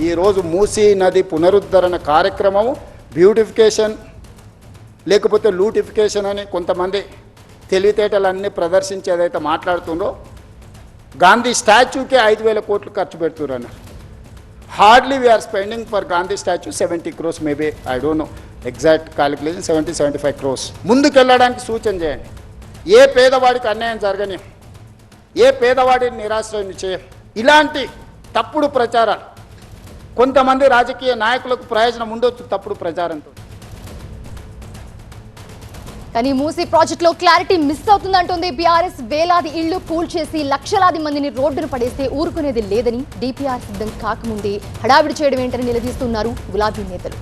ఈరోజు మూసీ నది పునరుద్ధరణ కార్యక్రమము బ్యూటిఫికేషన్ లేకపోతే లూటిఫికేషన్ అని కొంతమంది తెలివితేటలన్నీ ప్రదర్శించి ఏదైతే మాట్లాడుతుందో గాంధీ స్టాచ్యూకే 5,000 కోట్లు ఖర్చు పెడుతున్నారు. Hardly we are spending for Gandhi statue 70 crores maybe, I don't know exact calculation, 70-75 crores. ముందుకెళ్ళడానికి సూచన చేయండి. ఏ పేదవాడికి అన్యాయం జరగని, ఏ పేదవాడిని నిరాశ్రయం చేయ, ఇలాంటి తప్పుడు ప్రచారాలు కొంతమంది రాజకీయ నాయకులకు ప్రయోజనం ఉండొచ్చు తప్పుడు ప్రచారంతో. కానీ మూసీ ప్రాజెక్టులో క్లారిటీ మిస్ అవుతుందంటోంది బీఆర్ఎస్. వేలాది ఇళ్లు కూల్చేసి లక్షలాది మందిని రోడ్డును పడేస్తే ఊరుకునేది లేదని డీపీఆర్ సిద్ధం కాకముందే హడావిడి చేయడం ఏంటని నిలదీస్తున్నారు గులాబీ నేతలు.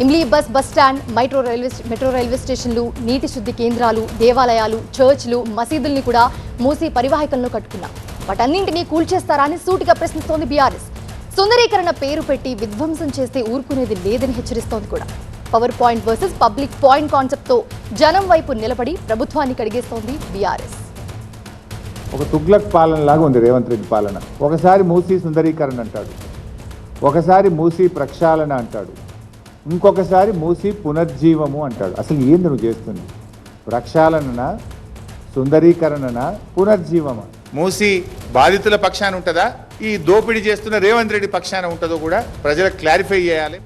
Imli bus stand, metro railway స్టేషన్లు, నీటి శుద్ధి కేంద్రాలు, దేవాలయాలు, చర్చ్లు, మసీదుల్ని కూడా మూసీ పరివాహకంలో కట్టుకున్నారు. వాటన్నింటినీ కూల్చేస్తారా అని సూటిగా ప్రశ్నిస్తోంది బీఆర్ఎస్. సుందరీకరణ పేరు పెట్టి విధ్వంసం చేస్తే ఊరుకునేది లేదని హెచ్చరిస్తోంది కూడా. Power point versus public point కాన్సెప్ట్తో జనం వైపు నిలబడి ప్రభుత్వాన్ని కడిగేస్తోంది బీఆర్ఎస్. ఒక తుగ్లక్ పాలన లాగా ఉంది రేవంత్ రెడ్డి పాలన. ఒకసారి మూసీ సుందరీకరణ అంటాడు, ఒకసారి మూసీ ప్రక్షాళన అంటాడు, ఇంకొకసారి మూసీ పునర్జీవము అంటాడు. అసలు ఏంది నువ్వు చేస్తుంది? ప్రక్షాళన, సుందరీకరణ, పునర్జీవమా? మూసీ బాధితుల పక్షాన ఉంటుందా, ఈ దోపిడీ చేస్తున్న రేవంత్ రెడ్డి పక్షాన ఉంటుందో కూడా ప్రజలకు క్లారిఫై చేయాలి.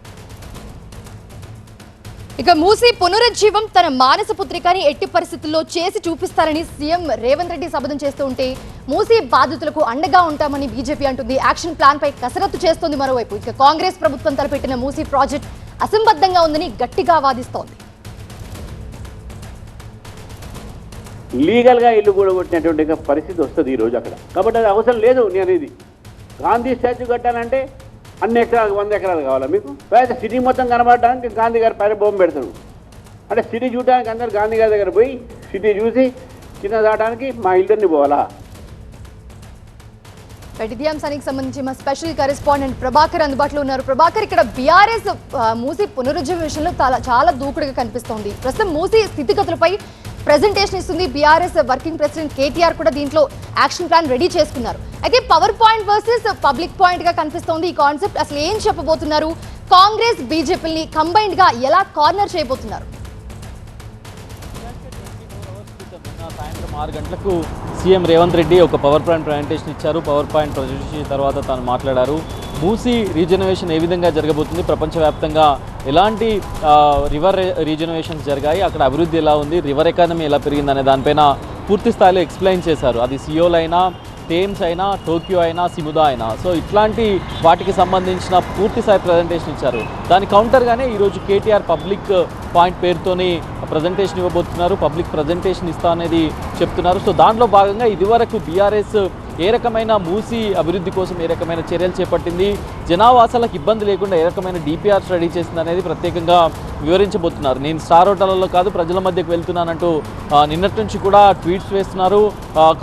ఇక మూసీ పునరుజ్జీవం తన మానస పుత్రికని ఎట్టి పరిస్థితుల్లో చేసి చూపిస్తారని సీఎం రేవంత్ రెడ్డి శపథం చేస్తూ ఉంటే, మూసీ బాధితులకు అండగా ఉంటామని బీజేపీ అంటుంది. యాక్షన్ ప్లాన్ పై కసరత్తు చేస్తోంది మరోవైపు. ఇక కాంగ్రెస్ ప్రభుత్వం తలపెట్టిన మూసీ ప్రాజెక్ట్ అసంబద్ధంగా ఉందని గట్టిగా వాదిస్తోంది. లీగల్గా ఇల్లు కూడా కొట్టినటువంటి పరిస్థితి వస్తుంది ఈరోజు అక్కడ. కాబట్టి అది అవసరం లేదు. నేను ఇది గాంధీ స్టాచ్యూ కట్టాలంటే అన్ని ఎకరాలు 100 ఎకరాలు కావాలా మీకు? అయితే సిటీ మొత్తం కనబడడానికి గాంధీ గారి పైన బొమ్మ పెడతాడు. అంటే సిటీ చూడడానికి అందరు గాంధీ గారి దగ్గర పోయి సిటీ చూసి కింద దాటానికి మా ఇల్లుని పోవాలా? ఇదే అంశానికి సంబంధించి మా స్పెషల్ కరెస్పాండెంట్ ప్రభాకర్ అందుబాటులో ఉన్నారు. ప్రభాకర్, ఇక్కడ బీఆర్ఎస్ మూసీ పునరుజ్జీవ విషయంలో చాలా దూకుడుగా కనిపిస్తోంది. ప్రస్తుతం మూసీ స్థితిగతులపై ప్రెజెంటేషన్ ఇస్తుంది బీఆర్ఎస్ వర్కింగ్ ప్రెసిడెంట్ కేటీఆర్. కూడా దీంట్లో యాక్షన్ ప్లాన్ రెడీ చేసుకున్నారు. అయితే power point versus public point గా కనిపిస్తోంది ఈ కాన్సెప్ట్. అసలు ఏం చెప్పబోతున్నారు? కాంగ్రెస్ బీజేపీని కంబైన్డ్ గా ఎలా కార్నర్ చేయబోతున్నారు? సాయంత్రం 6 గంటలకు సీఎం రేవంత్ రెడ్డి ఒక పవర్ పాయింట్ ప్రజెంటేషన్ ఇచ్చారు. పవర్ పాయింట్ ప్రజెంటేషన్ తర్వాత తాను మాట్లాడారు. మూసీ రీజనరేషన్ ఏ విధంగా జరగబోతుంది, ప్రపంచవ్యాప్తంగా ఎలాంటి రివర్ రీజనరేషన్స్ జరిగాయి, అక్కడ అభివృద్ధి ఎలా ఉంది, రివర్ ఎకానమీ ఎలా పెరిగిందనే దానిపైన పూర్తి స్థాయిలో ఎక్స్ప్లెయిన్ చేశారు. అది సియోల్ అయినా, థేమ్స్ అయినా, టోక్యో అయినా, సిముదా అయినా. సో ఇట్లాంటి వాటికి సంబంధించిన పూర్తి స్థాయి ప్రజెంటేషన్ ఇచ్చారు. దాని కౌంటర్గానే ఈరోజు కేటీఆర్ పబ్లిక్ పాయింట్ పేరుతోని ప్రజెంటేషన్ ఇవ్వబోతున్నారు. పబ్లిక్ ప్రజెంటేషన్ ఇస్తా అనేది చెప్తున్నారు. సో దాంట్లో భాగంగా ఇదివరకు బీఆర్ఎస్ ఏ రకమైన మూసీ అభివృద్ధి కోసం ఏ రకమైన చర్యలు చేపట్టింది, జనావాసాలకు ఇబ్బంది లేకుండా ఏ రకమైన డిపిఆర్ స్టడీ చేసింది అనేది ప్రత్యేకంగా వివరించబోతున్నారు. నేను స్టార్ హోటళ్లలో కాదు ప్రజల మధ్యకు వెళ్తున్నానంటూ నిన్నటి నుంచి కూడా ట్వీట్స్ వేస్తున్నారు,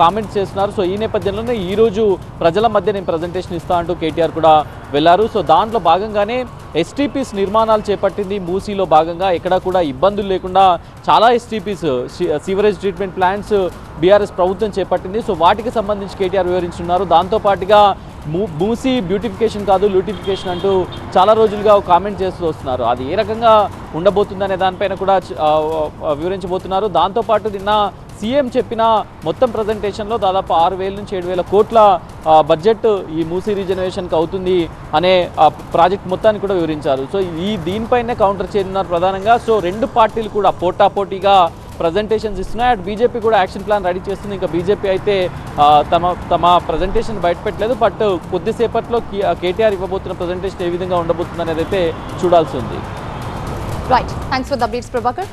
కామెంట్స్ చేస్తున్నారు. సో ఈ నేపథ్యంలోనే ఈరోజు ప్రజల మధ్య నేను ప్రజెంటేషన్ ఇస్తా అంటూ కేటీఆర్ కూడా వెళ్లారు. సో దాంట్లో భాగంగానే ఎస్టీపీస్ నిర్మాణాలు చేపట్టింది. మూసీలో భాగంగా ఎక్కడా కూడా ఇబ్బందులు లేకుండా చాలా STPs, sewerage treatment plants BRS ప్రభుత్వం చేపట్టింది. సో వాటికి సంబంధించి కేటీఆర్ వివరించున్నారు. దాంతోపాటుగా మూసీ బ్యూటిఫికేషన్ కాదు లూటిఫికేషన్ అంటూ చాలా రోజులుగా కామెంట్ చేస్తూ వస్తున్నారు. అది ఏ రకంగా ఉండబోతుందనే దానిపైన కూడా వివరించబోతున్నారు. దాంతోపాటు నిన్న సీఎం చెప్పిన మొత్తం ప్రజెంటేషన్లో దాదాపు 6,000 నుంచి 7,000 కోట్ల బడ్జెట్ ఈ మూసీ రీజనరేషన్కి అవుతుంది అనే ప్రాజెక్ట్ మొత్తాన్ని కూడా వివరించారు. సో దీనిపైనే కౌంటర్ చేయనున్నారు ప్రధానంగా. సో రెండు పార్టీలు కూడా పోటాపోటీగా ప్రజెంటేషన్స్ ఇస్తున్నాయి. అటు బీజేపీ కూడా యాక్షన్ ప్లాన్ రెడీ చేస్తుంది. ఇంకా బీజేపీ అయితే తమ ప్రజెంటేషన్ బయటపెట్టలేదు. బట్ కొద్దిసేపట్లో కేటీఆర్ ఇవ్వబోతున్న ప్రజెంటేషన్ ఏ విధంగా ఉండబోతుంది అనేది అయితే చూడాల్సి ఉంది. Right, thanks for the updates Prabhakar.